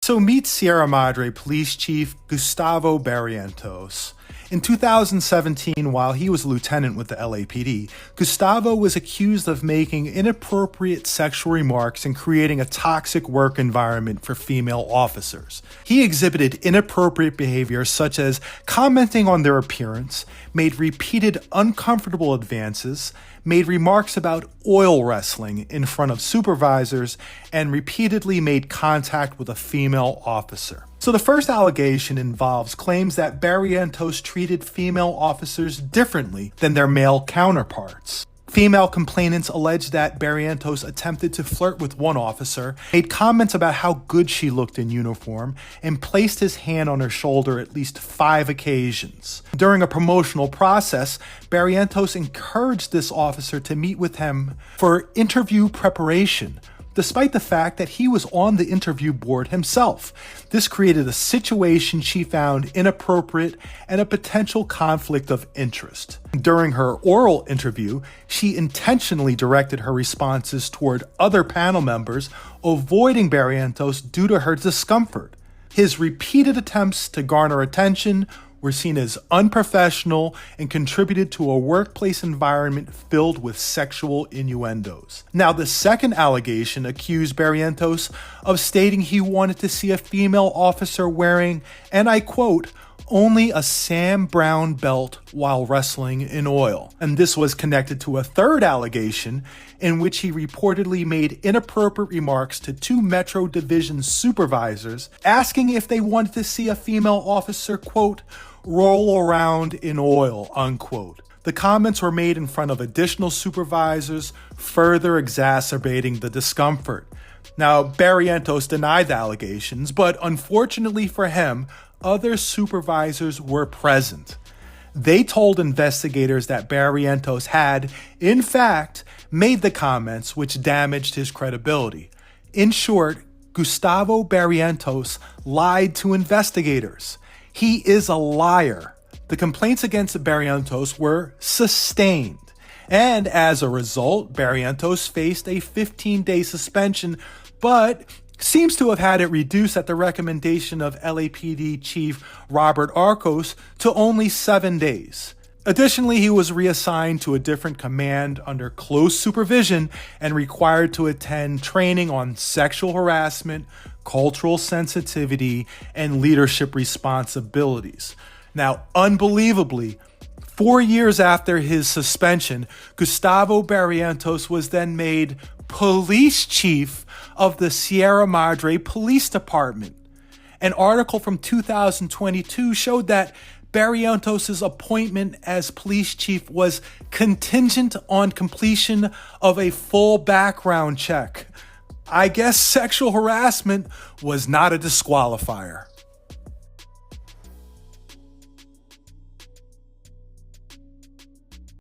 So meet Sierra Madre Police Chief Gustavo Barrientos. In 2017, while he was a lieutenant with the LAPD, Gustavo was accused of making inappropriate sexual remarks and creating a toxic work environment for female officers. He exhibited inappropriate behavior such as commenting on their appearance, made repeated uncomfortable advances, made remarks about oil wrestling in front of supervisors, and repeatedly made contact with a female officer. So the first allegation involves claims that Barrientos treated female officers differently than their male counterparts. Female complainants alleged that Barrientos attempted to flirt with one officer, made comments about how good she looked in uniform, and placed his hand on her shoulder at least 5 occasions. During a promotional process, Barrientos encouraged this officer to meet with him for interview preparation, despite the fact that he was on the interview board himself. This created a situation she found inappropriate and a potential conflict of interest. During her oral interview, she intentionally directed her responses toward other panel members, avoiding Barrientos due to her discomfort. His repeated attempts to garner attention were seen as unprofessional and contributed to a workplace environment filled with sexual innuendos. Now, the second allegation accused Barrientos of stating he wanted to see a female officer wearing, and I quote, only a Sam Brown belt while wrestling in oil. And this was connected to a third allegation in which he reportedly made inappropriate remarks to 2 Metro Division supervisors, asking if they wanted to see a female officer, quote, roll around in oil, unquote. The comments were made in front of additional supervisors, further exacerbating the discomfort. Now, Barrientos denied the allegations, but unfortunately for him, other supervisors were present. They told investigators that Barrientos had, in fact, made the comments which damaged his credibility. In short, Gustavo Barrientos lied to investigators. He is a liar. The complaints against Barrientos were sustained, and as a result, Barrientos faced a 15-day suspension, but seems to have had it reduced at the recommendation of LAPD Chief Robert Arcos to only 7 days. Additionally, he was reassigned to a different command under close supervision and required to attend training on sexual harassment, cultural sensitivity, and leadership responsibilities. Now, unbelievably, 4 years after his suspension, Gustavo Barrientos was then made police chief of the Sierra Madre Police Department. An article from 2022 showed that Barrientos' appointment as police chief was contingent on completion of a full background check. I guess sexual harassment was not a disqualifier.